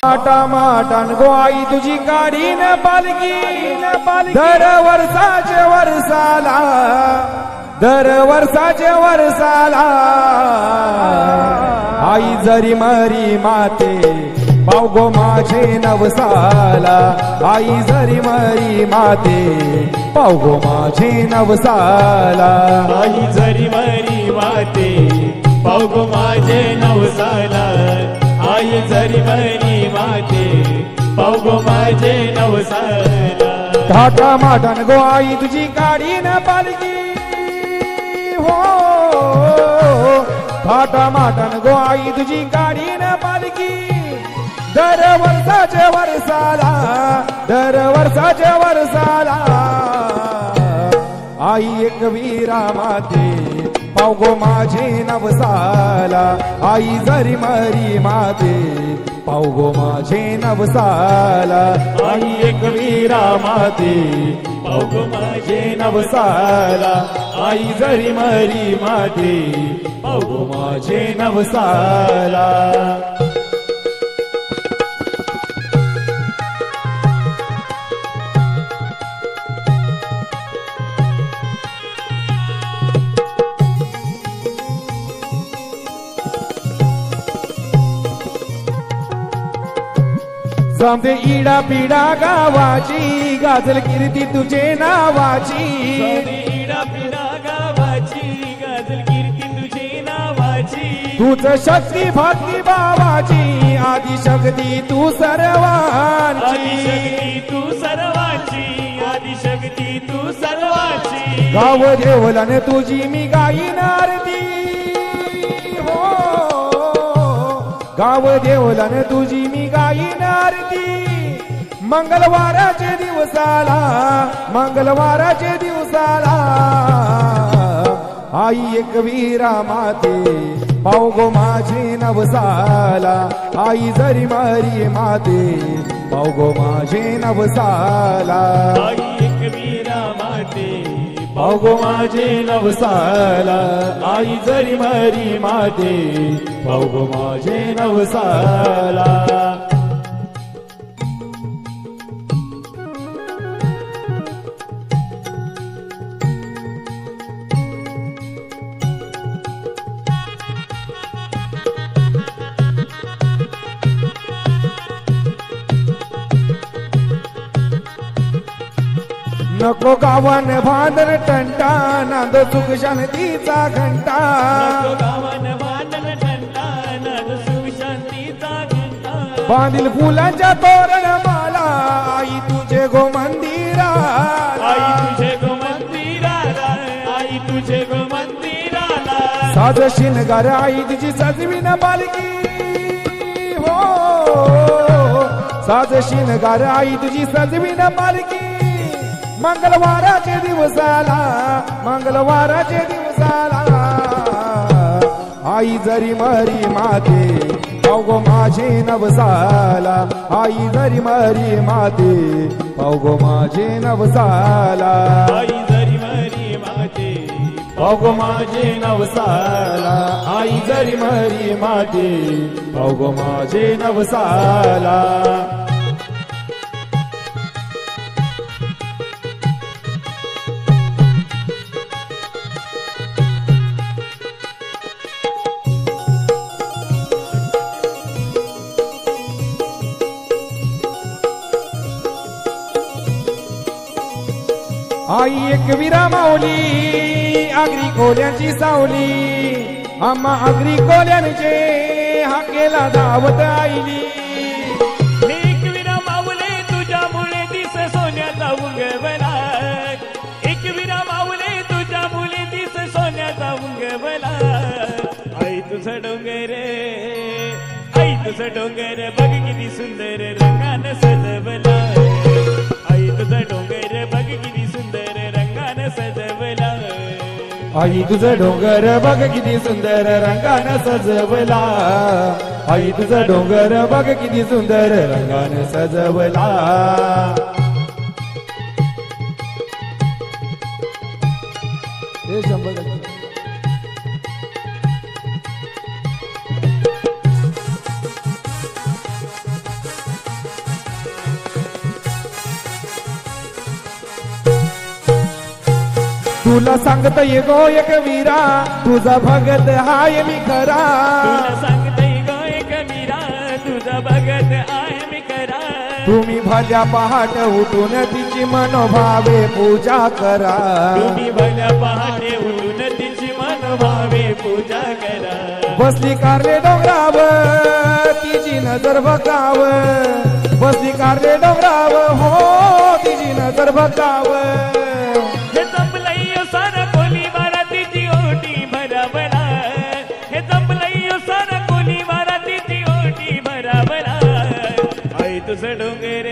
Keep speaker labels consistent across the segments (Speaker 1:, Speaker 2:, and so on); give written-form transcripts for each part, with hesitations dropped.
Speaker 1: माटान गो आई तुझी गाडी न पालकी दर वर्षाचे वर्षाला दर वर्षाचे वर्षाला आई जरी मरी माते पाव गो माझे नवसाला आई जरी मरी माते पाव गो माझे नवसाला
Speaker 2: आई जरी मरी माते पाव गो माझे नवसाला आई जरी मरी माते पाव गो माझे नवसाला
Speaker 1: थाटा माटान गो आई तुझी गाडी न पालकी हो थाटा माटान गो आई तुझी गाडी न पालकी दर वर्षाचे वर्षाला दर वर्षाचे वर्षाला आई एक वीरा माते पाव गो माझे नवसाला आई जरी मरी माते पाव गो माझे नवसाला
Speaker 2: आई एक वीरा माते पाव गो माझे नवसाला आई जरी मरी माते पाव गो माझे नवसाला
Speaker 1: समजे इडा पिडा गावाची गाजल कीर्ती तुझे नावाची
Speaker 2: इडा पिडा गावाची गाजल कीर्ती तुझे नावाची
Speaker 1: तूच शक्ती भक्ती बाबाची आदि शक्ती तू सर्वांची
Speaker 2: शक्ती तू सर्वांची आदि शक्ती तू सर्वांची
Speaker 1: गाव देवलन तुझी मी गाईन आरती हो गाव देवलन तुझी मी गाईन आरती मंगळवाराचे दिवसाला मंगळवाराचे दिवसाला आई एक वीरा माते पाव गो माझे नवसाला आई जरी मरी माते पाव गो माझे नवसाला
Speaker 2: आई एक वीरा माते पाव गो माझे नवसाला आई जरी मरी माते पाव गो माझे नवसाला
Speaker 1: नको गावन भांडण टंटा नांद सुख शांतीचा घंटा
Speaker 2: गावन भांडण टंटा नांद सुख शांतीचा घंटा
Speaker 1: बांधील फुलांच्या तोरण माला आई तुझे गो मंदिराला
Speaker 2: आई तुझे गो मंदिराला आई तुझे गो मंदिराला
Speaker 1: साज शिनगार आई तुझी सजवीन पालकी हो साज शिनगार आई तुझी सजवीन पालकी मंगळवाराचे दिवसाला मंगळवाराचे दिवसाला आई जरी मरी माते पाव गो माझे नवसाला आई जरी मरी माते पाव गो माझे नवसाला
Speaker 2: आई जरी मरी माते पाव गो माझे नवसाला आई जरी मरी माते पाव गो माझे नवसाला
Speaker 1: आई एक वीरा माऊली आगरी कोल्यांची सावली आम्हा आगरी कोल्यांचे हाकेला दावत आईली
Speaker 2: एक वीरा माऊले तुझ्यामुळे दिस सोन्याचा उंगवला एक वीरा माऊले तुझ्यामुळे दिस सोन्याचा उंगवला आई तुझं डोंगर आई तुझं डोंगर बघ किती सुंदर रंगानं सजवला आई तुझं डोंगर बघ किती सुंदर रंगानं सजवला
Speaker 1: आई तुझं डोंगर बघ किती सुंदर रंगानं सजवला आई तुझं डोंगर बघ किती सुंदर रंगानं सजवला हे 100% तुला सांगतय गो एक वीरा तुझा भगत हाय मी खरा
Speaker 2: तुला सांगते गो एक मीरा तुझा भगत आहे मी करा
Speaker 1: तुम्ही भल्या पहाट उठून तिची मनोभावे पूजा करा
Speaker 2: तुम्ही भल्या पहाटे उठून तिची मनोभावे पूजा करा
Speaker 1: बसली कारले डोंगराव तिची नजर बघाव बसली कारले डोंगराव हो तिची नजर बघाव
Speaker 2: हे जमलंय सारा कोली मारा तिची ओटी भराभरा हे जमलंय सारा कोली मारा तिची ओटी भराभरा आई तुझं डोंगर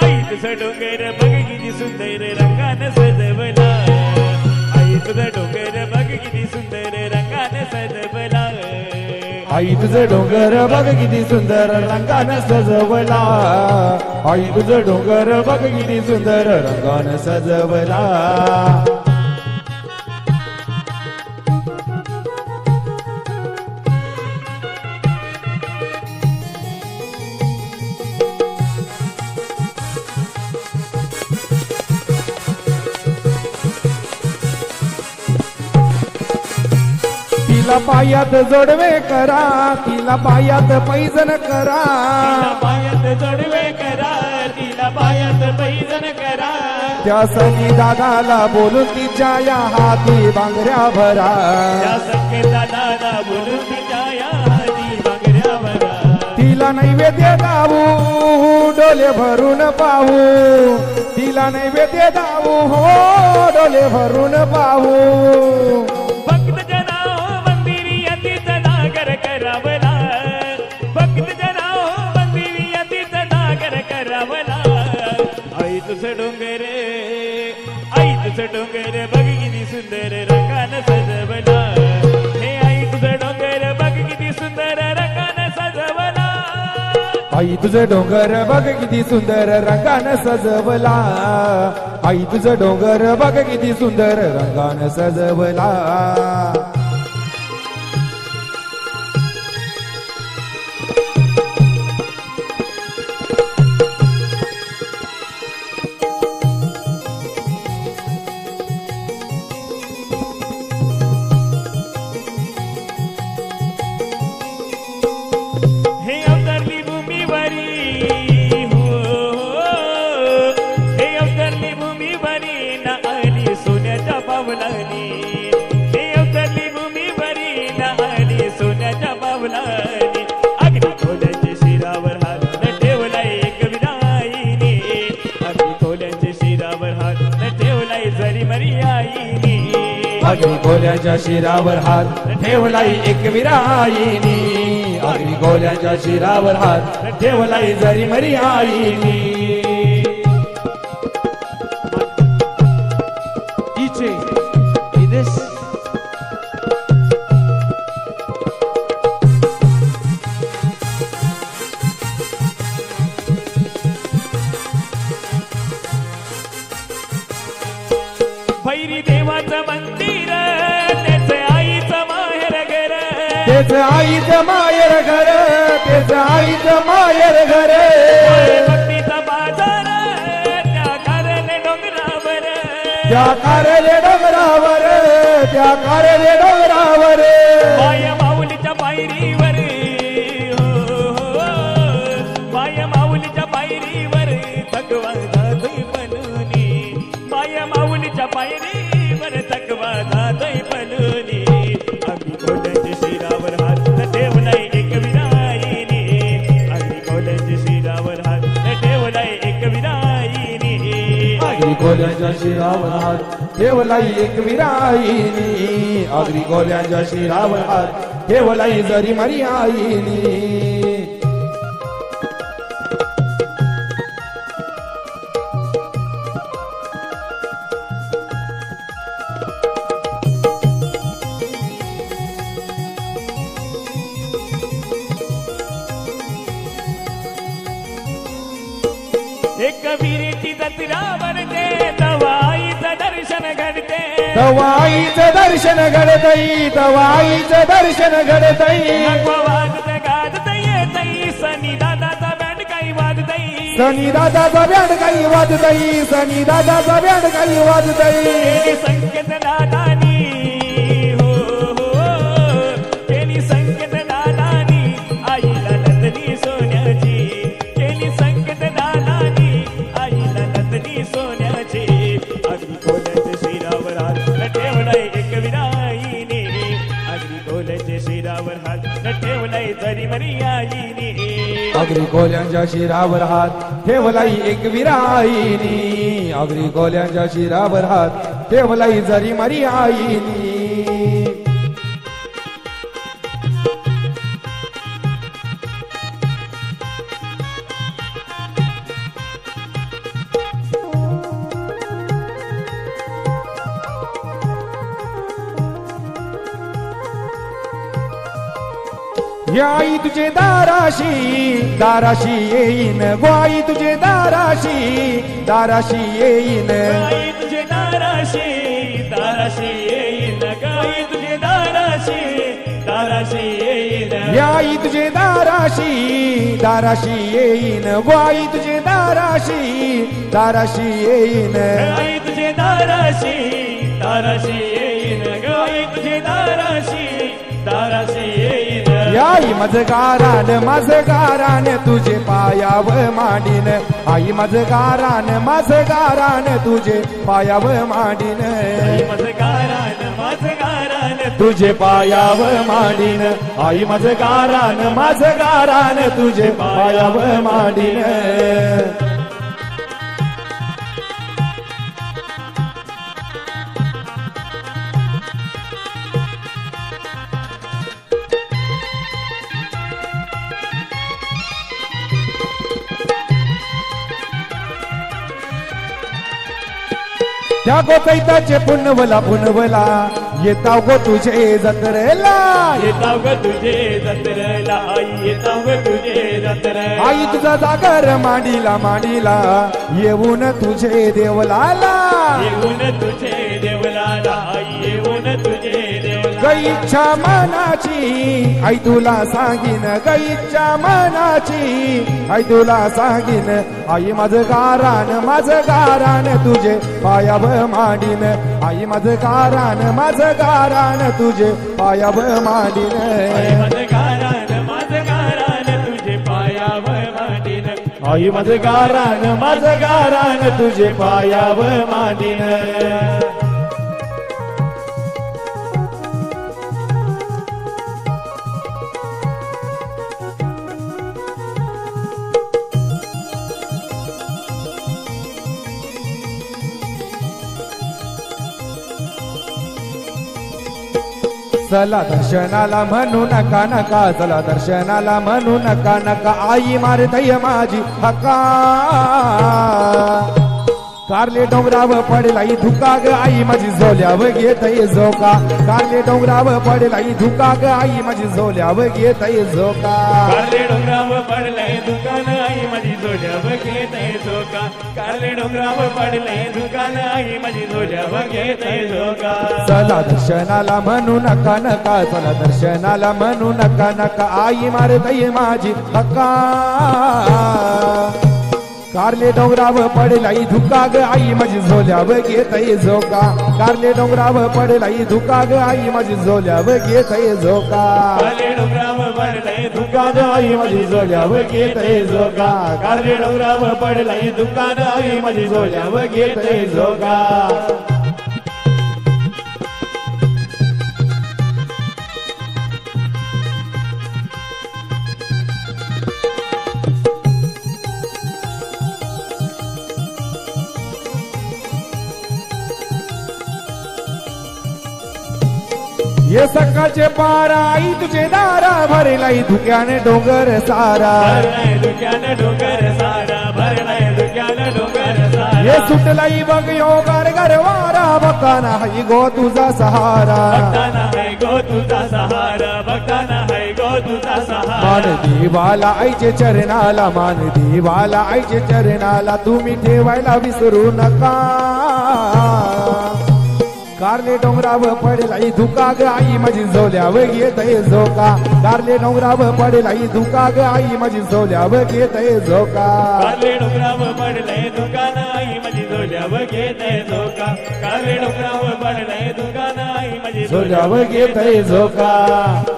Speaker 2: आई तुझं डोंगर बघ किती सुंदर रंगानं सजवला आई तुझं डोंगर बघ किती सुंदर रंगानं सजवला
Speaker 1: आई तुझं डोंगर बघ किती सुंदर रंगानं सजवला आई तुझं डोंगर बघ किती सुंदर रंगानं सजवला तिला पायात जोडवे करा तिला पायात पैजन करा
Speaker 2: तिला पायात जोडवे करा तिला पायात पैजन करा
Speaker 1: त्या सनी दादाला बोलून तिच्या या हाती बांगड्या भरा
Speaker 2: त्या संकेता दादा बोलून तिच्या या हाती बांगड्या भरा
Speaker 1: तिला नैवेद्य दावू डोले भरून पाहू तिला नैवेद्य दावू हो डोले भरून पाहू
Speaker 2: भक्त जना मंदिरी अतीत नागर करावला भक्त जना मंदिरी अतीत नागर करावला आई तुझं डोंगर आई तुझं डोंगर बघ किती सुंदर रंगानं सजवला हे आई तुझं डोंगर बघ किती सुंदर रंगानं सजवला
Speaker 1: आई तुझं डोंगर बघ किती सुंदर रंगानं सजवला आई तुझं डोंगर बघ किती सुंदर रंगानं सजवला
Speaker 2: हे अवतरली भूमीवरी हो हे अवतरली भूमीवरी ना आली सोन्याच्या पावलानी हे अवतरली भूमीवरी ना आली सोन्याच्या पावलानी अगदी खोल्यांच्या शिरावर हात ठेवलाय एक विराईने अगदी खोल्यांच्या शिरावर हात ठेवलाय जरी मरी आईने
Speaker 1: अग्नी गोल्याच्या शिरावर हात ठेवलाई एक विराईनी अग्नी गोल्याच्या शिरावर हात ठेवलाई जरी मरी आईनी
Speaker 3: DJ Ides
Speaker 2: भैरी देवाचं मंदिर त्याचं आईचं माहेर घर
Speaker 1: तेच आईचं मायर घर तेच आईचं मायर घर
Speaker 2: भक्तीचा बाजार त्या कारले डोंगरावर
Speaker 1: त्या कारले डोंगरावर त्या कारले डोंगरावर
Speaker 2: माया माऊलीच्या पायरीवर माया माऊलीच्या पायरीवर थकवा जातोय पलुनी माया माऊलीच्या पायरीवर थकवा जातोय पलुनी अगदी खोल्यांच्या शिरावर हात ठेवलाय एक विराईने अगदी खोल्यांच्या शिरावर हात ठेवलाय एक विराईने
Speaker 1: अग्नी गोल्याच्या शिरावर हात ठेवलाई एक विराईनी अग्नी गोल्याच्या शिरावर हात ठेवलाई जरी मरी आईनी
Speaker 2: एक वीरेची जत्रा भरते तवाईचं दर्शन घडते
Speaker 1: तवाईचं दर्शन घडतई तवाईचं दर्शन घडतई
Speaker 2: वाजत गाजत येतई सनी दादाचा बँड काही वाजतई
Speaker 1: सनी दादाचा बँड काही वाजतई सनी दादाचा बँड काही वाजतई
Speaker 2: केली संकेत दादानी हो केली संकेत दादानी आईला नंदनी सोन्याची केली संकेत दादानी आईला नंदनी सोन्याची अगदी कोल्याचे शिरावर हात ठेवलाय एक विराईने अगदी कोल्याचे शिरावर हात ठेवलाय जरी मरी आईने
Speaker 1: अगरी कोल्यांच्या शिरावर हात ठेवलाई एक विराईनी अगरी कोल्यांच्या शिरावर हात ठेवलाई जरी मरी आईनी या आई तुझे दाराशी दाराशी येईन गोई तुझे दाराशी दाराशी येईन
Speaker 2: गाई तुझे दाराशी दाराशी येईन गाई तुझे दाराशी दाराशी येईन
Speaker 1: या आई तुझे दाराशी दाराशी येईन गोई तुझे दाराशी दाराशी येईन
Speaker 2: गाई तुझे दाराशी दाराशी येईन गाई तुझे दाराशी दाराशी येईन
Speaker 1: आई माझ गारान तुझे पायाव मांडीन आई माझ गारान तुझे पायाव मांडीन
Speaker 2: माझ गारान
Speaker 1: तुझे पायाव मांडीन आई माझ गारान तुझे पायाव मांडीन त्या गोचैताचे पुनवला येताव गो तुझे जत्रेला
Speaker 2: येताव ग तुझे जत्रेला आई येताव ग तुझे जत्रेला
Speaker 1: आई तुझा जागर मांडीला येऊन तुझे देवलाला
Speaker 2: येऊन तुझे देवलाला आई येऊन तुझे देवला
Speaker 1: गईच्या मनाची आई तुला सांगीन गईच्या मनाची आई तुला सांगीन आई माझ गारान तुझे पायाव मांडीन आई माझ गारान तुझे पायाव मांडीन
Speaker 2: माझ गारान तुझे पायाव मांडीन
Speaker 1: आई माझ गारान तुझे पायाव मांडीन चला दर्शनाला म्हणू नका चला दर्शनाला म्हणू नका आई मारतय माझी हका कारले डोंगराव पडलाई धुका ग आई माझी झोल्याव घेतय झोका कारले डोंगराव पडलाई धुका ग आई माझी झोल्याव घेतय झोका
Speaker 2: कारले डोंगराव पडलंय दुकान आई माझी झोल्याव घेतय झोका कारले डोंगराव पडलंय दुकान आई माझी झोल्याव घेतय झोका
Speaker 1: चला दर्शनाला म्हणू नका चला दर्शनाला म्हणू नका आई मारतय माझी हका कारले डोंगराव पडलाई धुका ग आई माझी झोल्याव घेतय झोका कारले डोंगराव पडलाई धुका ग आई माझी झोल्याव घेतय झोका
Speaker 2: कारले डोंगराव पडलंय
Speaker 1: धुका ग आई माझी झोल्याव घेतय झोका कारले डोंगराव पडलाई धुका ग आई माझी झोल्याव घेतय झोका ये सकाळचे पारा आई तुझे दारा भरलाई धुक्याने डोंगर सारा
Speaker 2: भरलाय दुक्यानं डोंगर सारा भरलाय दुक्यानं डोंगर सारा
Speaker 1: ये सुटलाई बघ योगार गरवारा बघताना हाई गो तुझा सहारा
Speaker 2: भक्ताना है गो तुझा सहारा भक्ताना है गो तुझा सहारा
Speaker 1: मान देवाला आईचे चरणाला मान देवाला आईचे चरणाला तुम्ही ठेवायला विसरू नका कारले डोंगराव पडेल आई धुका ग आई माझी झोल्याव घेतय झोका कारले डोंगराव पडेल आई धुका ग आई माझी झोल्याव घेतय झोका
Speaker 2: कारले डोंगराव पडलंय दुकान आई माझी झोल्याव घेतय झोका कारले डोंगराव पडलंय दुकान आई माझी
Speaker 1: झोल्याव घेतय झोका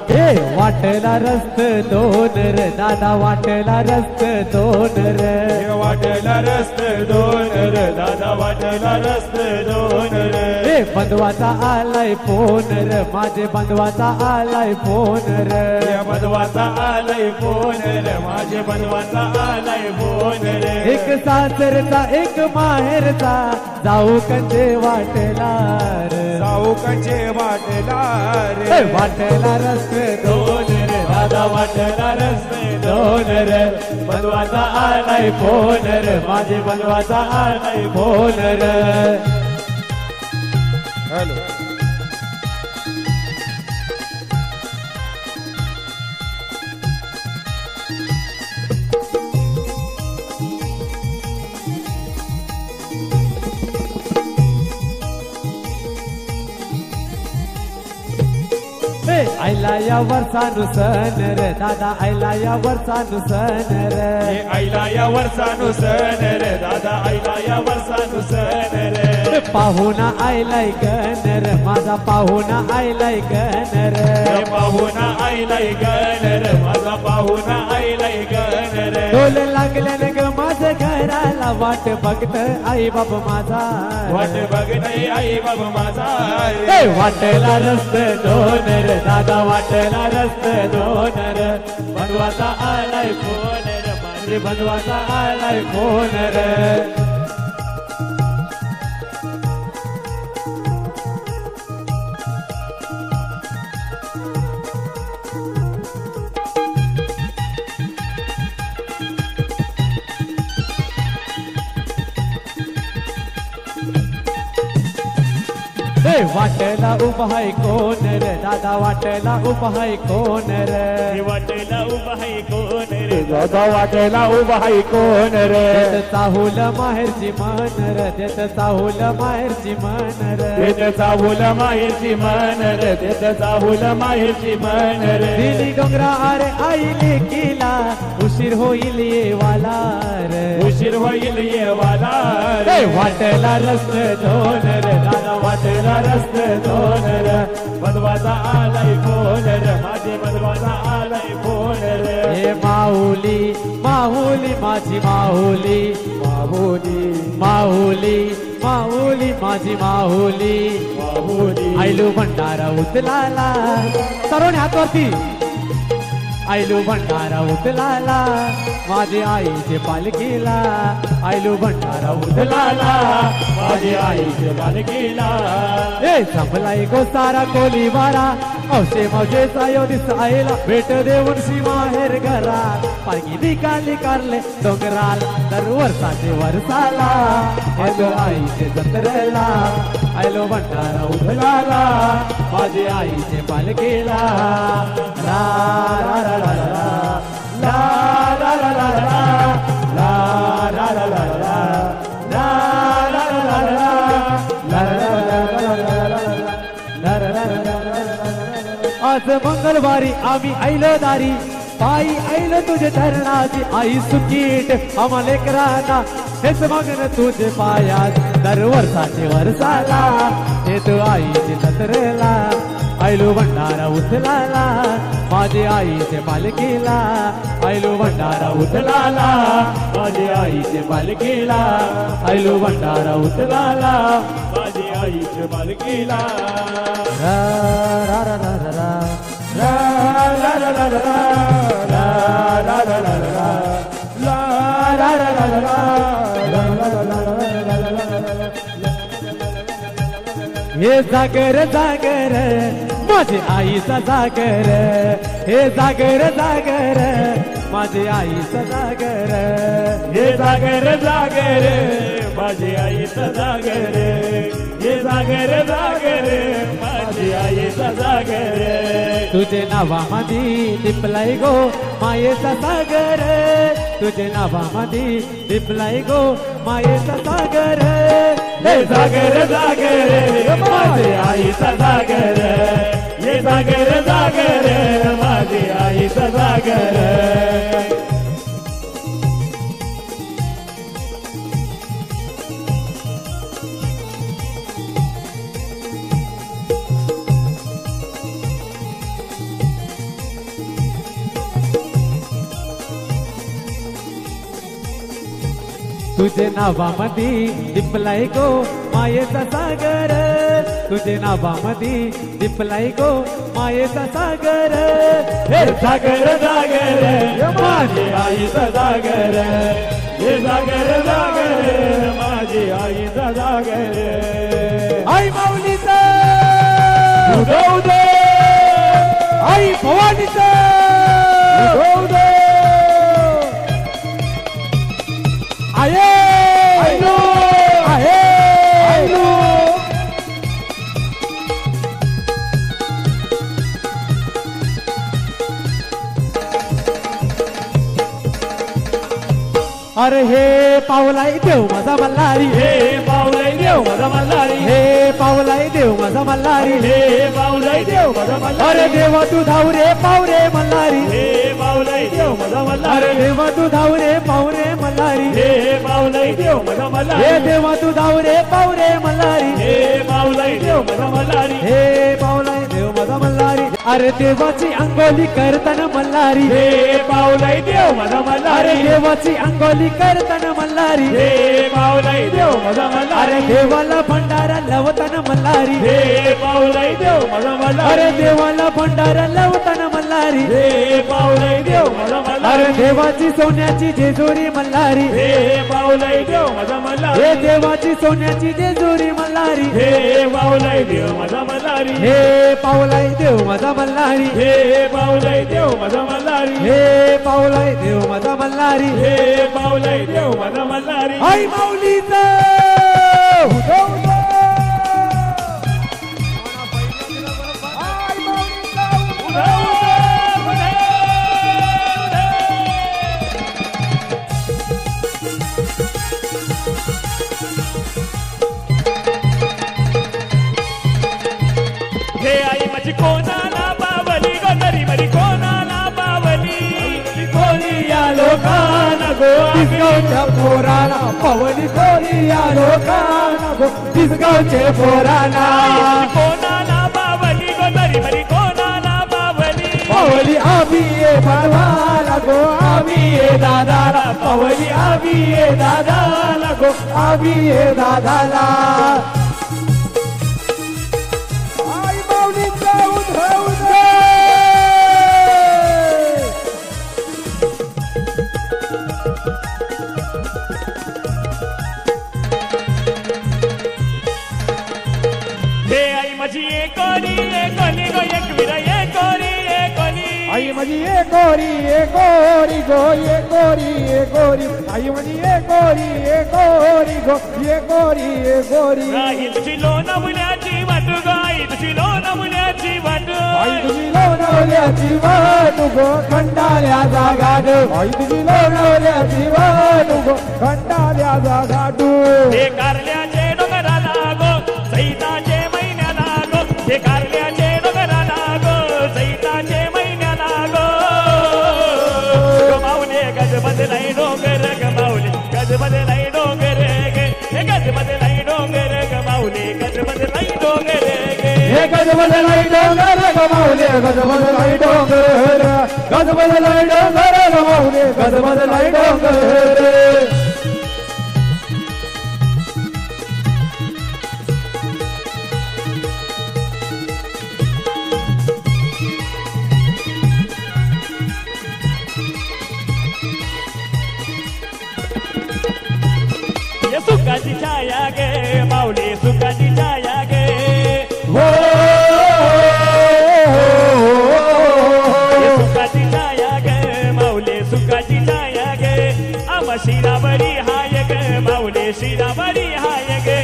Speaker 3: हे वाटला रस्त दोन र दादा वाटला रस्त दोन र
Speaker 2: वाटला रस्त दोन र दादा वाटला रस्त दोन र
Speaker 3: हे बंधवाचा आलाय फोन र माझे बंधवाचा आलाय फोन र
Speaker 2: बंधवाचा आलाय फोन र माझे बंधवाचा आलाय फोन रे
Speaker 3: एक सासरचा एक माहेरचा जाऊ कंचे वाटला र
Speaker 1: जाऊ कंचे वाटला
Speaker 3: हे
Speaker 1: रे
Speaker 3: वाटला रस्त
Speaker 2: दोन रे दादा वाटला रस्त दोन रे बंधवाचा आलाय फोन रे माझे बंधवाचा आलाय फोन रे
Speaker 1: हॅलो
Speaker 3: आयला या वर्षानु सण रे दादा आयला या वर्षानु सण रे
Speaker 2: आईला या वर्षानु सण रे दादा आईला या वर्षानु सण रे
Speaker 3: पाहुणा आयलाय गण रे माझा पाहुणा आयलाय गण रे
Speaker 2: पाहुणा आईलाय गण रे माझा पाहुणा आईलाय गण रे
Speaker 3: डोल लागले ग माझं घराला वाट बघत आई बाप माझा
Speaker 2: वाट बघताय आई बाबा माझा
Speaker 3: वाटला रस्त दोन रे दादा वाटला रस्त दोन रे बंधवाचा आलाय फोन रे माझे बंधवाचा आलाय फोन रे वाटला उभा है कोण रे दादा वाटला उभा है कोण रे
Speaker 2: वाटेला उभा आहे कोण रे
Speaker 1: दादा वाटेला उभा आहे कोण रे
Speaker 3: देत चाहुल माहेरची मन रे देत चाहुल माहेरची मन रे
Speaker 2: देत चाहुल माहेरची मन रे देत चाहुल माहेरची मन रे
Speaker 3: दिली डोंगरा अरे आईले केला उशीर होईल येवाला रे
Speaker 2: उशीर होईल येवाला रे
Speaker 3: वाटला रस्त दोन रे दादा वाटला
Speaker 2: रस्त दोन रे बंधवाचा आलाय फोन रे माझे बंधवाचा आलाय फोन रे
Speaker 3: हे माऊली माऊली माझी माऊली
Speaker 1: माहुली
Speaker 3: माऊली माऊली माझी माऊली
Speaker 2: माहुली
Speaker 3: आयलू भंडारा उतलाला सर्वांनी हात वरती आयलू भंडारा उतलाला माझी आईचे पालखीला आयलू भंडारा उतलाला
Speaker 2: माझी आईचे बालकीला
Speaker 3: ए संभलाई गो सारा कोली वारा औषे मावशेचा यो दिस आईला भेट देऊन माहेर घरा पालखी निकाली कारले डोंगराल दर वर्षाचे वर्षाला आयलो आईचे जत्रेला आयलो भंडारा उतलाला माझी आईचे पालखीला रा रा रा रा रा रा रा रा रा रा रा रा आज मंगळवारी आम्ही आईलो दारी पायी आईलो तुझे धरणाची आई सुकीट आम्हाला लेकरांना हेच मागणं तुझे पायात दर वर्षाचे वर्षाला हे तू आईची जत्रेला आयलू भंडारा उचलाला माझी आईचे पालखीला आयलू भंडारा उचलाला माझी आईचे पालखीला आयलू भंडारा उचलाला
Speaker 2: माझी आईचे बालकीला
Speaker 3: रा रा रा रा रा
Speaker 2: ला ला ला ला ला ला ला ला ला ला ला ला ला
Speaker 3: हे जागर जागर माझी आईचा जागर हे जागर जागर माझी आईचा जागर
Speaker 2: हे जागर जागर माझी आईचा जागर हे जागर जागर माझी आईचा जागर
Speaker 3: तुझे नावा मधी लिपलाय गो मायेचा सागर तुझे नावामधी दिपलाय गो मायेचा सागर हे सागर सागर माझे आईचा सागर
Speaker 2: ये सागर सागर माझे आईचा सागर
Speaker 3: तुझे नावामधी दिपलाय गो मायेचा सागर तुझे नावामधी दिपलाय गो मायेचा सागर
Speaker 2: हे सागर सागर माझी आईचा सागर हे सागर सागर माझी आईचा सागर
Speaker 3: आई माऊलीचा
Speaker 2: उदो
Speaker 3: आई भवानीचा
Speaker 2: उदो
Speaker 3: आहे
Speaker 2: आयलो
Speaker 3: आहे
Speaker 2: आयलो
Speaker 3: अरे हे पावलाई देव माझा मल्हारी
Speaker 2: हे पावलाई देव माझा मल्हारी
Speaker 3: हे पावलाई देव माझा मल्हारी
Speaker 2: हे पावलाई देव माझा मल्हारी
Speaker 3: अरे देवा तू धाव रे पावरे मल्हारी
Speaker 2: हे पावलाई देव माझा
Speaker 3: अरे
Speaker 2: मल्हारी
Speaker 3: देवा तू धाव रे पावरे मल्हारी
Speaker 2: हे पावलाई देव माझा
Speaker 3: हे
Speaker 2: मल्हारी
Speaker 3: देवा तू धाव रे पावरे मल्हारी
Speaker 2: हे पावलाई देव माझा मल्हारी
Speaker 3: हे पावलाई देव माझा मल्हारी अरे देवाची अंगोली करताना मल्हारी
Speaker 2: हे पावलाई देव माझा
Speaker 3: अरे
Speaker 2: मल्हारी
Speaker 3: देवाची अंगोली करताना मल्हारी
Speaker 2: हे पावलाई देव माझा
Speaker 3: अरे
Speaker 2: मल्हारी
Speaker 3: देवाला भंडारा लवताना मल्हारी
Speaker 2: हे पावलाई देव माझा
Speaker 3: अरे
Speaker 2: मल्हारी
Speaker 3: देवाला भंडारा लवताना मल्हारी
Speaker 2: हे पावलाई देव माझा
Speaker 3: अरे
Speaker 2: मल्हारी
Speaker 3: देवाची सोन्याची जेजुरी मल्हारी
Speaker 2: हे पावलाई देव माझा
Speaker 3: हे
Speaker 2: मल्हारी
Speaker 3: देवाची सोन्याची जेजुरी मल्हारी
Speaker 2: हे पावलाई देव माझा मल्हारी
Speaker 3: हे पावलाई देव माझा मल्हारी
Speaker 2: हे पावलाई देव माझा मल्हारी
Speaker 3: हे पावलाई देव माझा मल्हारी
Speaker 2: हे पावलाई देव माझा मल्हारी
Speaker 3: आई माऊलीचा
Speaker 2: हे आई माझी कोणाला बावली गो तरी माझी कोणाला बावली कोणी या लोकांना गो
Speaker 3: दिसगावच्या पोराला पवनी कोणी या लोकांना गो दिसगावचे पोराला
Speaker 2: कोणाला बावली गो तरी माझी कोणाला बावली
Speaker 3: पवली आम्ही ये बनवाला गो आम्ही ये दादाला पवली आम्ही ये दादाला गो आम्ही ये दादाला आई माऊलीचा उधव
Speaker 2: हे आई माझी एकोली गो एक विरा एकोली
Speaker 1: आई माझी ये गोरी गो ये गोरी आई माझी ये गोरी गो ये गोरी
Speaker 2: आई तुझी लोण मुलाची वाटू गो आई तुझी लोण मुलाची वाटू
Speaker 1: आई तुझी लोणावल्याची वाट गो खंडाल्या जागाड आई तुझी लोणावल्याची वाट गो खंडाल्या जागाड
Speaker 2: हे कारल्याचे डोंगराला गो सैताचे महिन्याला गो हे कारल्याचे डोंगराला गो सैताचे महिन्याला गो गमावले गज बदलाई डोंगर गमावले गज बदलाई डोंगर गे हे गज बदलाई डोंगर गमावले गज बदलाई डोंगर गे
Speaker 1: हे गजबदलाई डोंगर गमावले गजबदलाई डोंगर गजबदलाई डोंगर गमावले गजबदलाई डोंगर
Speaker 2: ये सुखाची छाया गे माऊली सुखाची छाया गे
Speaker 1: हो
Speaker 2: ये सुखाची छाया गे माऊली सुखाची छाया गे आम शिरावरी हाय गे माऊली शिरावरी हाय गे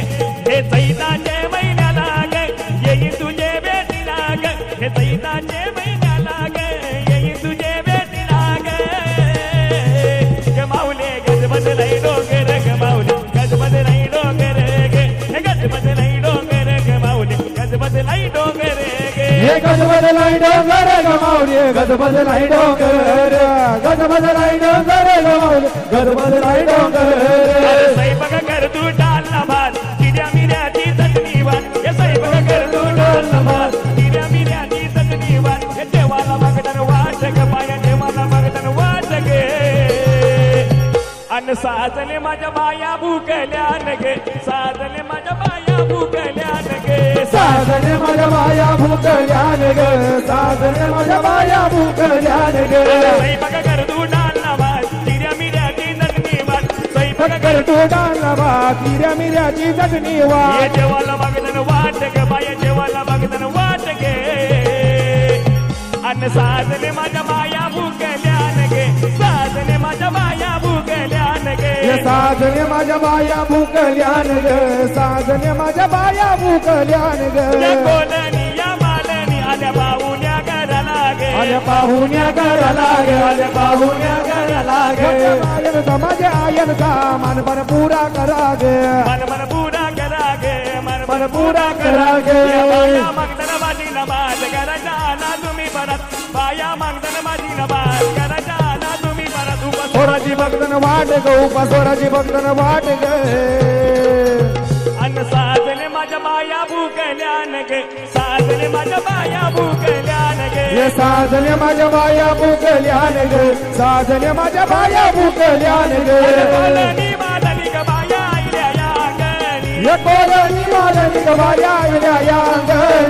Speaker 2: हे चैताचे महिन्याला गे येईन तुझे भेटीला गे हे चैताचे महिन्याला गे येईन तुझे भेटीला गे
Speaker 1: हे गजबजलाय डोंगर ग माऊली गजबजलाय डोंगर गजबजलाय डोंगर ग माऊली गजबजलाय डोंगर
Speaker 2: स्वयंपाक कर तू डालना भात किड्या मिऱ्याची चटणी वाट हे स्वयंपाक कर तू डालना भात किड्या मिऱ्याची चटणी वाट हे देवाला मागताना वाट ग बाया देवाला मागताना वाट गे अन साजले माझ्या बाया भुकल्यान गे साजले माझ्या बाया भुकल्यान गे
Speaker 1: साजने माझ्या बाया भुकल्यान ग साजने माझ्या बाया भुकल्यान ग
Speaker 2: स्वयंपाक कर तू डालना भात किड्या मिऱ्याची चटणी वाट स्वयंपाक कर
Speaker 1: तू डालना भात किऱ्या मिऱ्याची चटणी
Speaker 2: ये
Speaker 1: वाट
Speaker 2: देवाला मागताना वाट गे बाया देवाला मागताना वाट गे अन साजले माझ्या बाया भुकल्यान गे साजले माझ्या बाया भुकल्यान गे
Speaker 1: हे साजने माझ्या बाया भुकल्यान ग साजने माझ्या बाया भुकल्यान ग
Speaker 2: या कोलनी या मालनी आल्या बाहुल्या घराला गे
Speaker 1: आल्या पाहुण्या घराला ग आल्या पाहुण्या घराला ग आयनचा माझ्या आयनचा मानपण पुरा करा ग
Speaker 2: मन मन पुरा करा गे
Speaker 1: मन पुरा करा ग
Speaker 2: बाया मागताना माझी नमाज करायचा ना तुम्ही परत बाया मागताना माझी नमाज करायचा ना तुम्ही परत उपवास
Speaker 1: सोराची भक्तन वाट ग उपा सोराची भक्तन वाट ग
Speaker 2: अन्न साजले माझ्या बाया भुकल्यान गे साजले माझ्या बाया भुकल्यान गे
Speaker 1: हे साजने माझ्या बाया भुकल्यान ग साजने माझ्या बाया भुकल्यान ग
Speaker 2: कोलनी मालनी ग बाया आईल्या या अंगणी
Speaker 1: हे कोलनी मालनी ग बाया आईल्या या अंगणी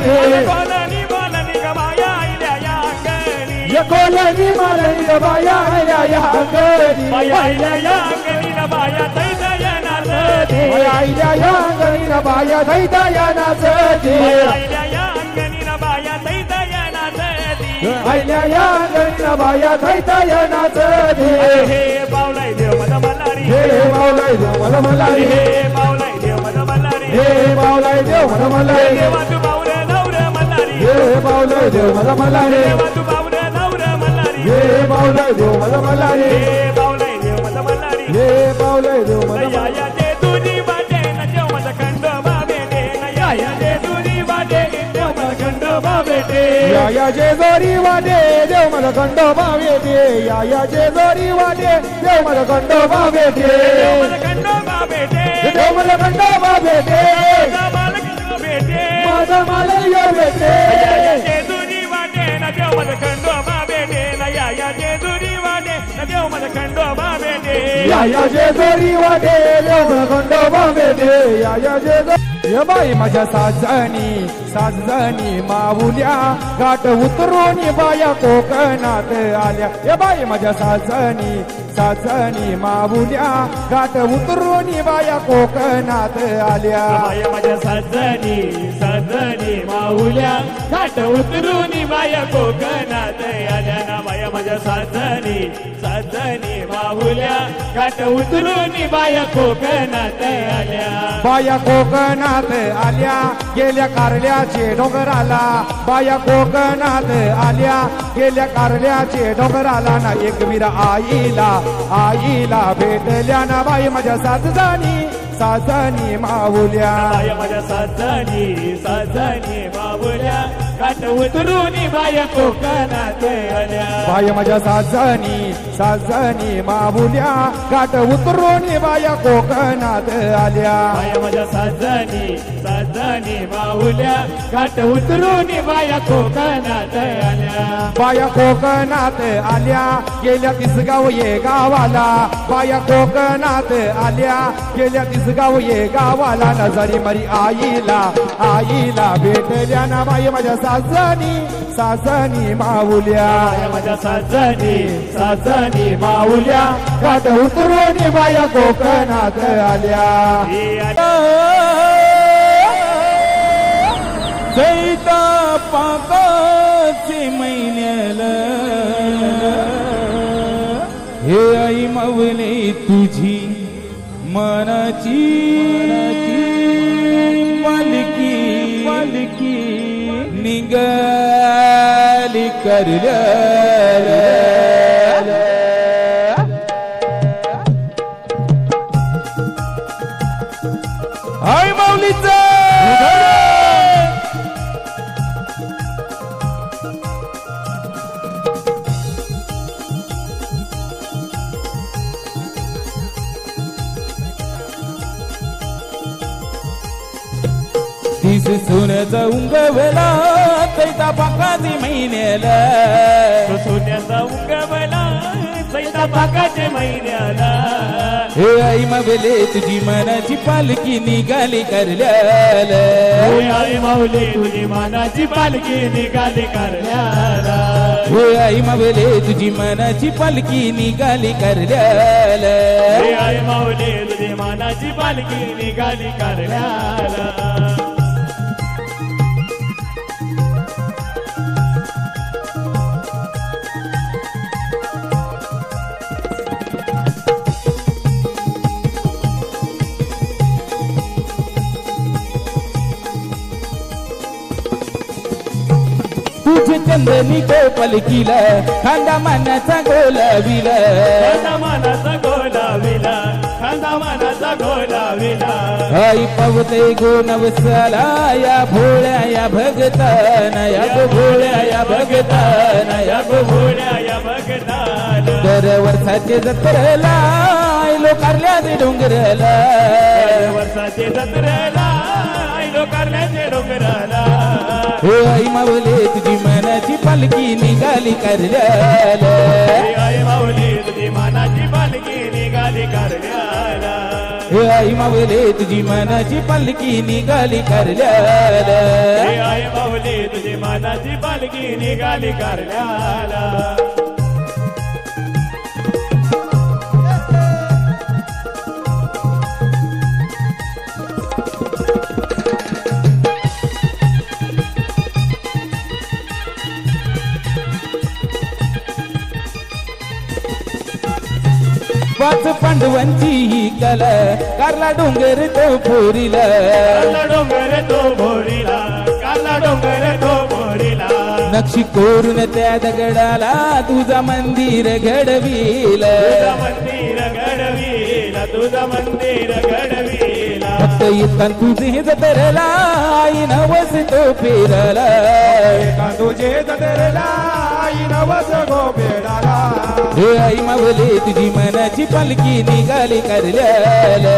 Speaker 2: कोलनी मालनी ग बाया आईल्या या अंगणी
Speaker 1: हे कोलनी मालनी ग बाया आईल्या या अंगणी
Speaker 2: बाया आईल्या या अंगणी न बाया दैदयनाथ दे
Speaker 1: बाया आईल्या या अंगणी न बाया दैदयनाथ दे
Speaker 2: आईल्या या अंगणी न बाया दैदयनाथ दे
Speaker 1: आईल्या या अंगणी न बाया दैदयनाथ दे
Speaker 2: हे बावलाई देव मद मल्हारी
Speaker 1: हे बावलाई देव मला मल्हारी
Speaker 2: हे बावलाई देव मद मल्हारी
Speaker 1: हे बावलाई देव मला मल्हारी
Speaker 2: देवा तू बावरे नवरे मल्हारी
Speaker 1: हे बावलाई देव मला मल्हारी
Speaker 2: देवा तू बावरे नवरे मल्हारी
Speaker 1: हे बावलाई देव मला मल्हारी
Speaker 2: हे बावलाई देव मद मल्हारी
Speaker 1: हे बावलाई देव मला
Speaker 2: या या जे तुझी वाटे न जेव मद खंडोबा बेटे न या या जे तुझी वाटे जेव मद खंडोबा बेटे
Speaker 1: या जेजोरी वाटे देव मला खंडोबा वेटे या जेजोरी वाटे देव मला खंडोबा वेटे
Speaker 2: जेव मद खंडोबा बेटे
Speaker 1: देव मला खंडोबा वेटे
Speaker 2: माझा बालकृष्ण बेटे
Speaker 1: माझा मालय वेटे
Speaker 2: या या जे तुझी वाटे न जेव मद खंडोबा बेटे न या या जे तुझी वाटे न जेव मद खंडोबा बेटे
Speaker 1: या जेजोरी वाटे देव मला खंडोबा वेटे या जेजो ये बाई माझ्या साजणी माऊल्या घाट उतरून बाया कोकणात आल्या ये बाई माझ्या साजणी माऊल्या घाट उतरून बाया कोकणात आल्या
Speaker 2: बाया माझ्या साजणी माऊल्या घाट उतरून बाया कोकणात आल्या ना बाया माझ्या साजणी माऊल्या घाट उतरून बाया कोकणात आल्या
Speaker 1: बाया कोकणात आल्या गेल्या कारल्याचे डोंगराला बाया कोकणात आल्या गेल्या कारल्याचे डोंगराला ना एकवीर आईला भेटल्या ना बाई माझ्या साजणी माऊल्या
Speaker 2: बाया माझ्या साजणी माऊल्या घाट उतरून बाया कोकणात आल्या
Speaker 1: बाया माझ्या साजणी माऊल्या घाट उतरून बाया कोकणात आल्या
Speaker 2: बाया माझ्या साजणी माऊल्या घाट उतरून बाया कोकणात आल्या
Speaker 1: बाया कोकणात आल्या गेल्या तिसगाव ये गावाला बाया कोकणात आल्या गेल्या तिसगाव ये गावाला नजरी मरी आईला भेटल्या ना बाई माझ्या साजणी माऊल्या
Speaker 2: बाया माझ्या साजणी
Speaker 1: माऊल्या घाट उतरून बाया कोकणात आल्या
Speaker 4: चैता पाकाचे महिन्याला हे आई माऊली तुझी मनाची पालकी निघाली करल्या आई माऊलीचा तीस सोन्याचा उंगवला चैता पाकाची महिन्याला
Speaker 2: तो सोन्याचा उगवला चैता पाकाचे महिन्याला
Speaker 4: हे आई मावले तुझी मनाची पालखी निघाली करल्याला
Speaker 2: हे आई माऊली तुझी मानाची पालखी निघाली करण्याला
Speaker 4: हे आई मावले तुझी मनाची पालखी निघाली करल्याला
Speaker 2: हे आई माऊली तुझी मानाची पालखी निघाली करण्याला
Speaker 4: तुझे चंदनी को पलकीला खांदा मानाचा गोलाविला
Speaker 2: खांदा मानाचा गोलाविला खांदा मानाचा गोलाविला
Speaker 4: आई पवते गो नवसाला या भोळ्या या भगताना या गो भोळ्या या भगताना या गो
Speaker 2: भोळ्या या भगताना
Speaker 4: दर वर्षाचे जत्रेला आयलो कारल्याचे डोंगरला
Speaker 2: वर्षाचे जत्रेला आयलो कारल्याचे डोंगराला
Speaker 4: हे आई मावले तुझी मनाची पालखी निघाली करल्याला
Speaker 2: हे आई माऊली तुझी मानाची पालखी निघाली करण्याला
Speaker 4: हे आई मावले तुझी मनाची पालखी निघाली करल्याला
Speaker 2: हे आई माऊली तुझी मानाची पालखी निघाली करण्याला
Speaker 4: पाच पांडवांची ही कला कारला डोंगर तो पोरीला
Speaker 2: काला डोंगर तो भोरीला काला डोंगर तो भोरीला
Speaker 4: नक्षी कोरून त्या दगडाला तुझा मंदिर घडविला
Speaker 2: तुझा मंदिर घडविला तुझा मंदिर घडविला
Speaker 4: फक्त येतान तुझे जतरला आई नवस तो फेरला
Speaker 1: एका तुझे जतरेला आई नवस गोपेडाला
Speaker 4: हे आई मावले तुझी मनाची पालखी निघाली करल्याला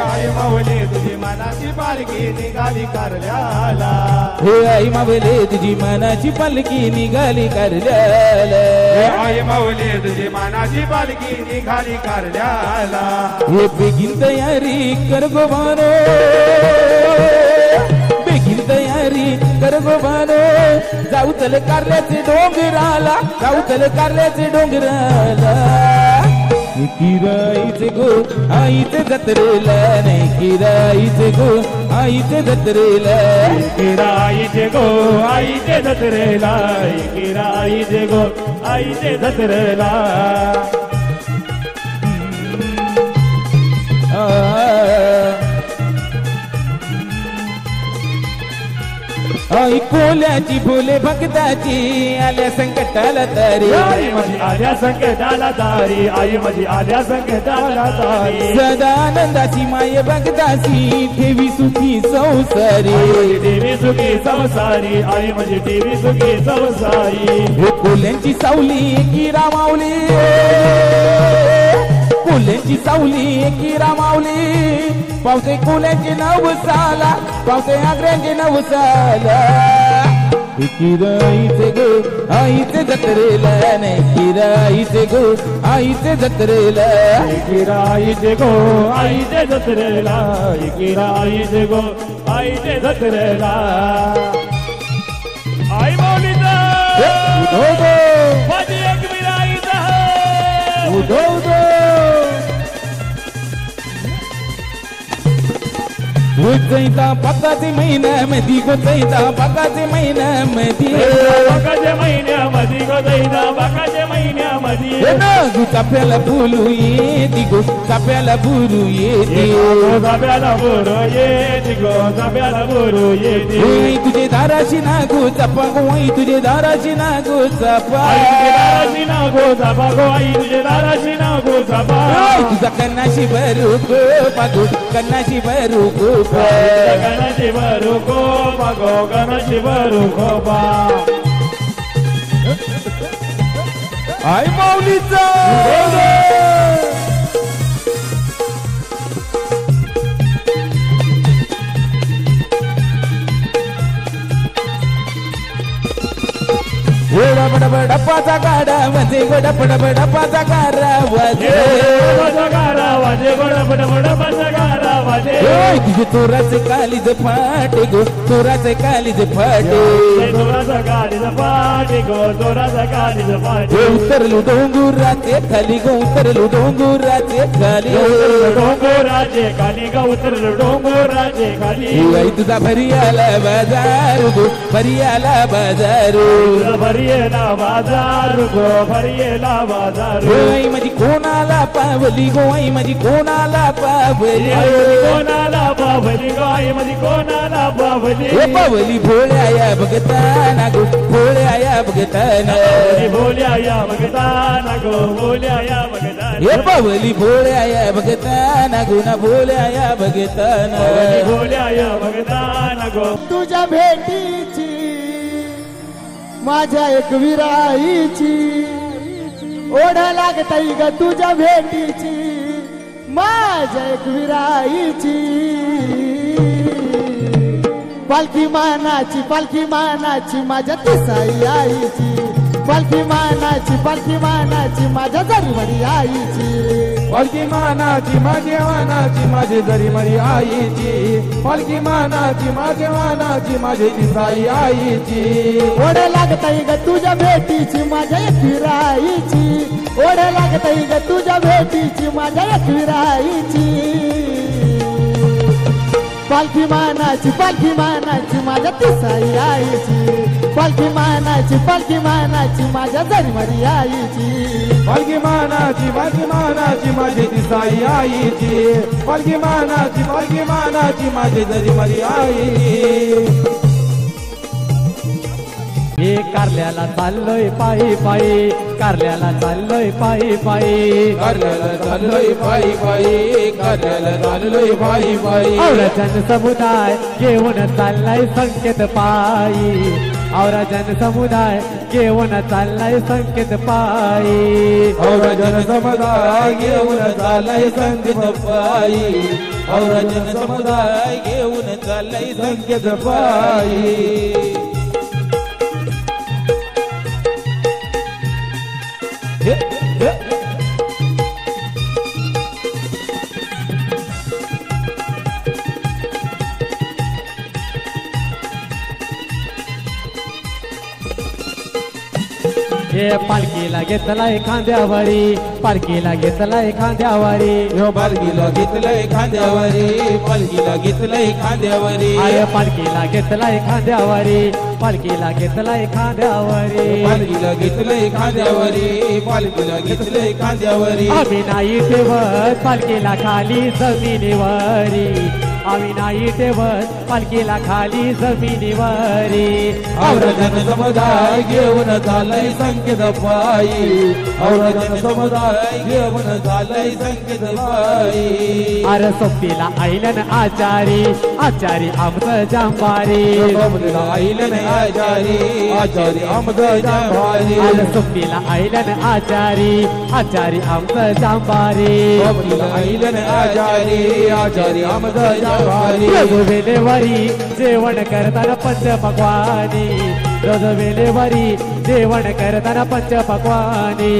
Speaker 1: आई माऊली तुझी मनाची पालखी निघाली करल्याला
Speaker 4: हे आई मावले तुझी मनाची पालखी निघाली करल्याला
Speaker 1: आई माऊली तुझी मनाची पालखी निघाली करल्याला
Speaker 4: हे बेगीन तयारी कर गो बानो बेगीन तयारी कर गो बानो जाऊ तल कारल्याचे डोंगराला जाऊ तल कारल्याचे डोंगराला किराईचे गो आईचे जत्रेला नाही किराईचे गो आईचे जत्रेला
Speaker 2: किराईचे गो आईचे जत्रेला किराईचे गो आईचे जत्रेला
Speaker 4: आई कोल्याची फुले भक्ताची आल्या संकटाला तरी
Speaker 2: आई माझी आल्या संकटाला तारी आई माझी आल्या संकटाला तारी
Speaker 4: सदा आनंदाची माय भक्ताची ठेवी सुखी संसारी
Speaker 2: माझी देवी सुखी संसारी आई माझी देवी सुखी संसारी
Speaker 4: हे कोल्यांची सावली की रामावली कोल्यांची सावली की रामावली पावते कोल्यांची नवसाला पावते आग्र्यांची नवसाला किराईचे गो आईचे जत्रेला नाही किराईचे गो आईचे जत्रेला
Speaker 2: किराईचे गो आईचे जत्रेला किराईचे गो आईचे जत्रेला आई माऊलीचा माझी एक विराईचा
Speaker 4: गोचैता पाकाचे महिन्यामध्ये गोचैता पाकाचे महिन्यामध्ये
Speaker 2: बाकाच्या महिन्यामध्ये गोदैदा बाकाच्या महिन्यामध्ये
Speaker 4: चाप्याला बोलू येते गो चाप्याला बोलू येते
Speaker 2: जाब्याला बोरो येते गो जाब्याला बोरो येते
Speaker 4: आई तुझे दाराशी ना गो चापा गो आई तुझे दाराशी ना गो चापा
Speaker 2: आई तुझे दाराशी ना गो चापा गो आई तुझे दाराशी ना गो चापा
Speaker 4: तुझा कन्नाशी भरू गो पागो कन्नाशी भरू गो
Speaker 2: गणाची भरू गो पागो गणाची भरू गो बा
Speaker 4: आई माऊलीचा गोडा बडबडपाचा गाडा वाजे गोडा बडबडपाचा गाडा वाजे तुझे चोराचे कालीज फाटे गो चोराचे कालीज फाटे उतरलो डोंगुराचे खाली गो उतरलो डोंगुराचे खाली आई तुझा भरी आला बाजार गो भरी आला बाजार आई माझी कोणाला पावली गो आई माझी कोणाला पावली पावली भोळ्या या बघताना गो भोळ्या या बघताना हे पावली भोळ्या या बघताना गो ना भोळ्या या बघताना
Speaker 5: तुझ्या भेटीची माझ्या एक विराईची ओढ लागताई ग तुझ्या भेटीची माझ्या एक विराईची पालखी मानाची माझ्या तिसाई आईची पालखी मानाची माझ्या जरीमरी आईची
Speaker 1: पालखी मानाची माझी जरीमरी आईची पालखी मानाची माझी तिसाई आईची
Speaker 5: ओढ लागताई ग तुझ्या भेटीची माझ्या एक विराईची ओढ लागताई ग तुझ्या भेटीची माझ्या एक विराईची पालखी मानाची माझ्या तिसाई आईची पालखी मानाची माझ्या जरीमरी आईची
Speaker 1: पालखी मानाची माझी तिसाई आईची पालखी मानाची माझी जरीमरी आईची
Speaker 3: हे कारल्याला चाललोय पायी पायी कारल्याला चाललोय पायी पायी
Speaker 4: कारल्याला चाललोय पायी पायी कारल्याला चाललोय पायी पायी
Speaker 3: औरा जनसमुदाय घेऊन चाललाय संकेत पायी औरा जनसमुदाय घेऊन चाललाय संकेत पायी
Speaker 1: औरा जनसमुदाय घेऊन चाललाय संकेत पायी
Speaker 4: औरा जनसमुदाय घेऊन चाललाय संकेत पायी
Speaker 3: हे पालखीला घेतलाय खांद्यावरी पालखीला घेतलाय खांद्यावरी
Speaker 4: यो पालखीला घेतलंय खांद्यावरी पालखीला घेतलंय खांद्यावरी
Speaker 3: आय पालखीला घेतलाय खांद्यावरी पालखीला घेतलाय खांद्यावरी
Speaker 4: पालखीला घेतलंय खांद्यावरी पालखीला घेतलंय खांद्यावरी
Speaker 3: आम्ही नाही ठेवत पालखीला खाली जमिनीवरी आम्ही नाही ठेवत पालखीला खाली जमिनीवरी
Speaker 4: औरा जनसमुदाय घेऊन चाललाय संकेत पायी औरा जनसमुदाय घेऊन चाललाय संकेत पायी
Speaker 3: अरे सोबतीला आईलन आचारी आमचं जांभारी
Speaker 4: आईलन आचारी आमचं जांभारी
Speaker 3: अरे सोबतीला आईलन आचारी आमचं जांभारी
Speaker 4: आईलन आचारी आमचं
Speaker 3: रोज वेळेवरी जेवण करताना पंचपक्वानी रोज वेळेवरी जेवण करताना पंचपक्वानी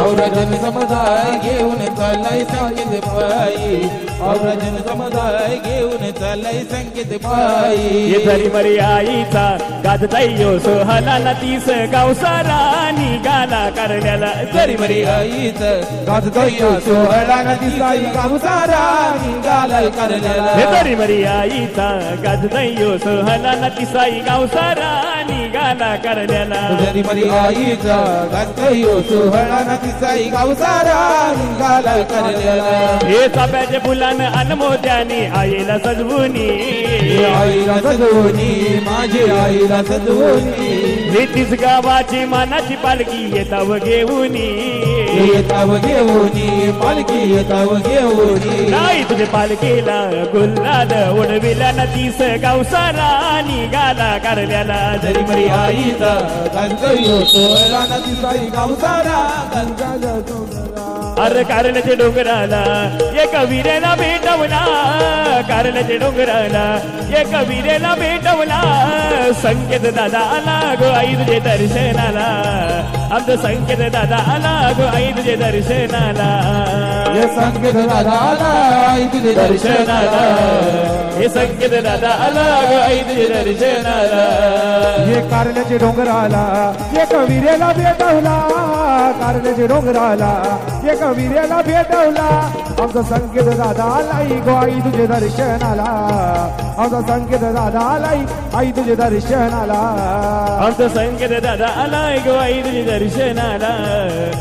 Speaker 4: औरा जनसमुदाय घेऊन चाललाय संकेत पायी औरा जनसमुदाय घेऊन चाललाय संकेत पायी
Speaker 2: जरीमरी आईचा गाजतायो सोहलाला 30 गाव सारा निघाला करण्याला
Speaker 4: जरीमरी आईच
Speaker 1: गाजतयो सोहळा तिसाई गावसारा
Speaker 4: निघालाय करण्याला
Speaker 2: जरीमरी आईचा गाजतायो सोहलाला 30 गाव सारा निघाला करण्याला
Speaker 4: जरीमरी आईच गाजतयो सोहळा तिसाई गावसारा निघालाय करण्याला
Speaker 2: हे चाप्याचे फुलानं अनमोद्याने आईला सजवूनी
Speaker 4: आईला सजवणी माझी आईला सजवणी
Speaker 2: 30 गावाची मानाची पालखी येताव घेऊनी
Speaker 4: येताव घेऊनी पालखी येताव घेऊनी
Speaker 2: नाही तुझे पालखीला गुल्हाद उडविला ना 30 गाव सारा निघाला करल्याला
Speaker 4: जरीमरी आईचा गाजतयो सोहळा
Speaker 1: तिसाई गावसारा
Speaker 2: अरे कारल्याच्या डोंगराला एका वीरेला भेटवला कारल्याच्या डोंगराला एका वीरेला भेटवला संकेत दादा आला गो आई तुझे दर्शनाला आमचं संकेत दादा आला गो आई तुझे दर्शनाला
Speaker 4: हे संकेत दादा आला आई तुझे दर्शनाला
Speaker 2: हे संकेत दादा आला गो आई तुझे दर्शनाला
Speaker 1: हे कारल्याचे डोंगराला एक वीरेला भेटवला कारल्याचे डोंगराला एक वीरेला भेटवला आमचा संकेत दादा आलाई गो आई तुझे दर्शनाला आमचा संकेत दादा आलाई आई तुझे दर्शनाला
Speaker 2: आमचं संकेत दादा आलाय गो आई तुझे दर्शनाला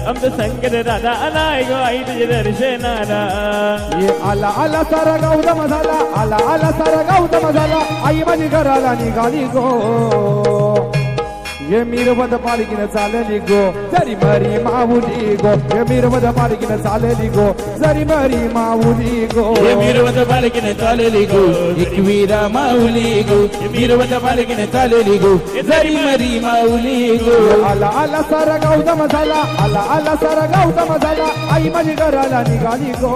Speaker 2: आमचं संकेत दादा आलाय गो आई तुझे दर्शनाला
Speaker 1: ये आला आला सारा गौतम झाला आला आला सारा गौतम झाला आई माझी घराला निघाली गो ये मीरवद पालखीनं चालली गो जरी मरी माऊली गो ये मीरवद पालखीनं चालली गो जरी मरी माऊली गो
Speaker 4: हे मीरवत पालखीने चालली गो एकवीरा माऊली गो मीरवत पालखीने चालली गो जरी मरी माऊली गो
Speaker 1: आला आला सारा गौतम झाला आला आला सारा गौतम झाला आई माझी घराला निघाली गो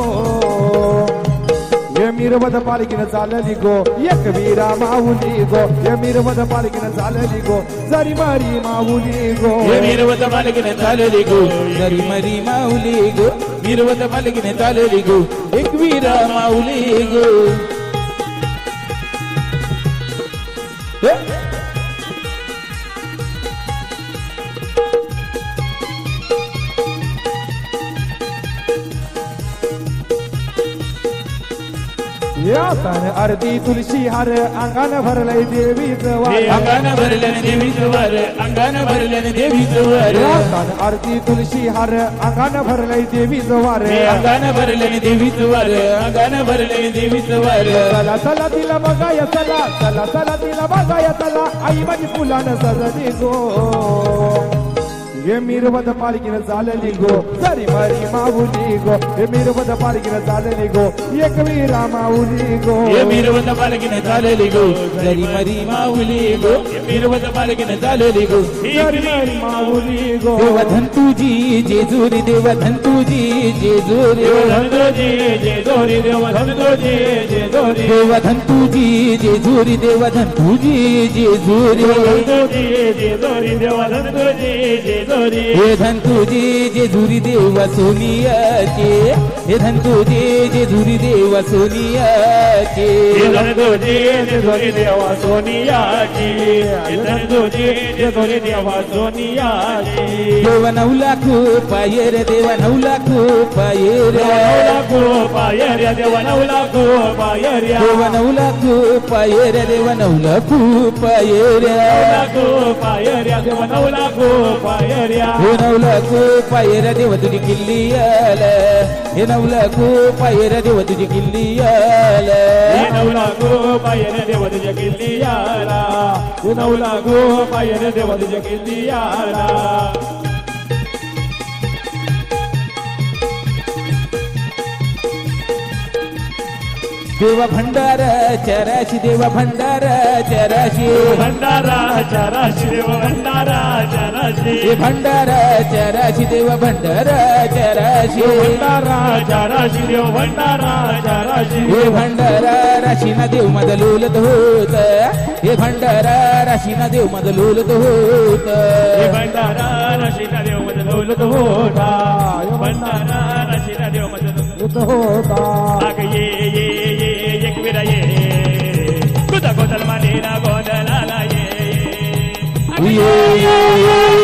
Speaker 1: ये मीरवद पालखीनं चालली गो एक वीरा माऊली गो ये मीरवद पालखीनं चालली गो जरी मरी माऊली गो
Speaker 4: हे मीरवत पालखीने चालली गो जरी मरी माऊली गो मीरवत पालखीने चालली गो एकवीरा माऊली गो
Speaker 1: या तन अर्धी तुलसी हार अंगान भरलंय देवीचं वार
Speaker 4: अंगान भरल्याने देवीचं वार अंगान भरल्याने देवीचं वार
Speaker 1: या तन अर्धी तुलसी हार अंगान भरलंय देवीचं वार
Speaker 4: अंगान भरल्याने देवीचं वार अंगान भरल्याने देवीचं वार
Speaker 1: चला चला तिला बघाय चला चला चला तिला बघाय चला आई माझी फुलानं सजली गो ये मीरवद पालखीनं चालली गो जरी मरी माऊली गो ये मीरवद पालखीनं चालली गो एक वीरा माऊली गो
Speaker 4: हे मीरवत पालखीने चालली गो जरी मरी माऊली गो मीरवत पालखीने चालली गो
Speaker 1: जरी मरी माऊली गो
Speaker 4: देवधन तुझी जेजुरी देवधन तुझी जेजुरी देवधन तुझी जेजुरी देवधन तुझी जेजुरी हे धन तुझे जेजुरी देवा सोनियाचे हे धन तुझे जेजुरी देवा सोनियाचे
Speaker 2: धन तुझे जेजुरी देवा सोनियाची धन तुझे जेजुरी देवा सोनियाची
Speaker 4: देवा 9 लाख पायर देवा 9 लाख पायर
Speaker 2: देवा 9 लाख पायर
Speaker 4: देवा 9 लाख पायर देवा 9 लाख पायर
Speaker 2: देवा 9 लाख पायर
Speaker 4: हे 9 लाख पायर देवा तुझी किल्ली आल हे 9 लाख पायर देवा तुझी किल्ली आल
Speaker 2: 9 लाख पायर देवा तुझ्या किल्ली आला 9 लाख पायर देवा तुझ्या किल्ली आला
Speaker 4: देवा भंडारा चराशी देवा भंडारा चराशी
Speaker 2: भंडारा चराशी देवा भंडारा चराशी
Speaker 4: हे भंडारा चराशी देवा भंडारा चराशी
Speaker 2: भंडारा चराशी देव भंडारा चराशी
Speaker 4: हे भंडारा राशीना देव माझा लोलत होत हे भंडारा राशीना देव माझा लोलत होत
Speaker 2: हे भंडारा राशीना देव माझा लोलत होता भंडारा राशीना देव माझा लोलत
Speaker 1: होता
Speaker 2: आग ये एक विरा ये तुझा गोदल मानेला गोदलाला
Speaker 4: ये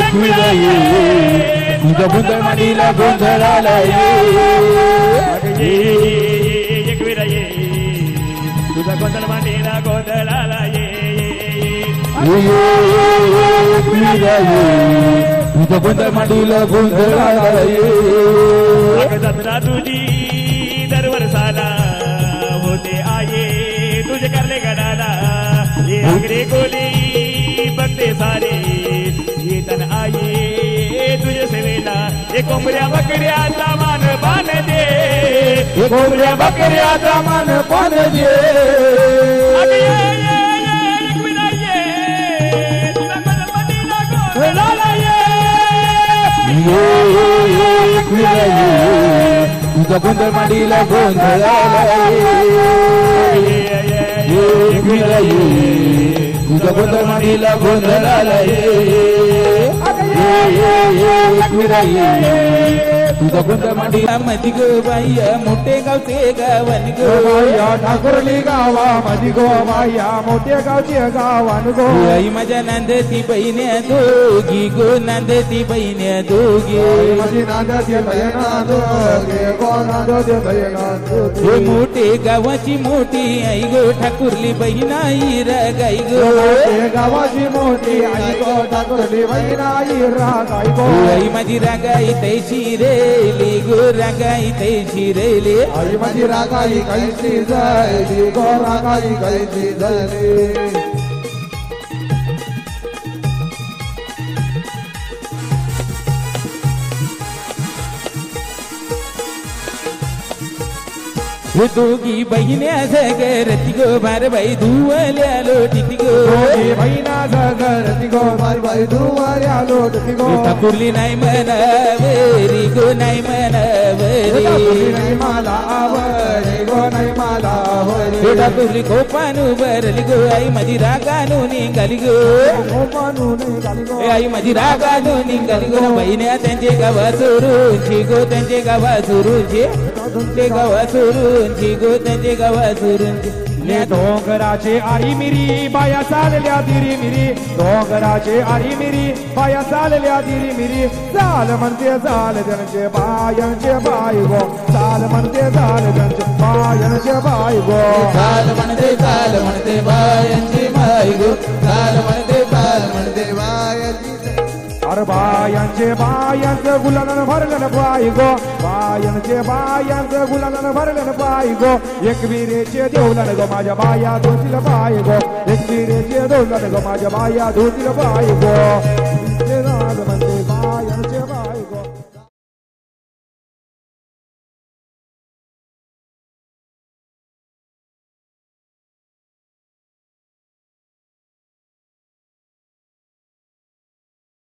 Speaker 4: एक विरा ये तुझा गोदल मानेला गोदलाला ये
Speaker 2: एक विरा ये तुझा गोदल मानेला गोदलाला ये
Speaker 4: एक विरा ये तुझा गोदल मानेला गोदलाला ये
Speaker 2: जत्रा तुझी दरवर्षाला होते आये तुझे करले गडाला ये आगरे कोली बघते सारे ये तन आये तुझे सेवेला ये कोंबड्या बकऱ्याचा मान बांध दे
Speaker 4: ये कोंबड्या बकऱ्याचा मान बांध दे
Speaker 2: अरे एक विरा ये तुझा गणपतीला गोलाला ये
Speaker 4: एक विरा ये तुझा गोंधळ मांडीला गोंधळाला एकविरा ये तुझा गोंधळ मांडीला गोंधळाला एकविरा ये तुझा गोंधळ मांडीला मधी गो बाया मोठे गावचे गावन गो
Speaker 1: बाया ठाकुर्ली गावा मधी गो बाया मोठे गावचे गावान गो
Speaker 4: आई माझ्या नांदती बहिण्या दोघी गो नांदती बहिण्या दोघी
Speaker 1: माझी नांदती बहिणा दोघी गो नांदती बहिणा दोघी
Speaker 4: हे मोठे गावाची मोठी आई गो ठाकुर्ली बहिणा इरा गाई गो
Speaker 1: गावाची मोठी आई गो ठाकुर्ली बहिणा इरा गाई गो
Speaker 4: आई माझी रागाई तैशी रेली गो रागाई तैशी रेली
Speaker 1: आई माझी रागाई कैसी झाली गो रागाई कैसी झाली
Speaker 4: दोघी बहिण्या सगरती गो बारबाई धुवल्या लोटीती गो
Speaker 1: बहिणा सगरती गो बारबाई धुवल्या लोटीती गो
Speaker 4: ठाकुर्ली नाही म्हणावरी गो नाही म्हणावरी
Speaker 1: नाही मला आवरी गो नाही मला आवरी
Speaker 4: ठाकुर्ली खोपानू भरली गो आई माझी रागानू निघाली गो
Speaker 1: खोपानू निघाली गो
Speaker 4: आई माझी रागानू निघाली गो बहिण्या त्यांचे गावा चोरूनची गो त्यांचे गावा चोरूनची तुमचे गावा चोरूनची गो त्यांचे गावा चोरूनची
Speaker 1: डोंगराचे आरी मिरी बाया चालल्या दिरी मिरी डोंगराचे आरी मिरी बाया चालल्या दिरी मिरी चाल म्हणते चाल त्यांचे बायांचे बाई गो चाल म्हणते चाल त्यांचे बायांचे बाई गो
Speaker 4: चाल म्हणते बायांची बाई गो चाल म्हणते बायांची
Speaker 1: अरे बायांचं गुलालन भरलं पाय गो बायांचं गुलालन भरलं पाय गो एकविरेचे देवलन गो माझ्या बाया धोतील पाय गो एकविरेचे देवलन गो माझ्या बाया धोतील पाय गो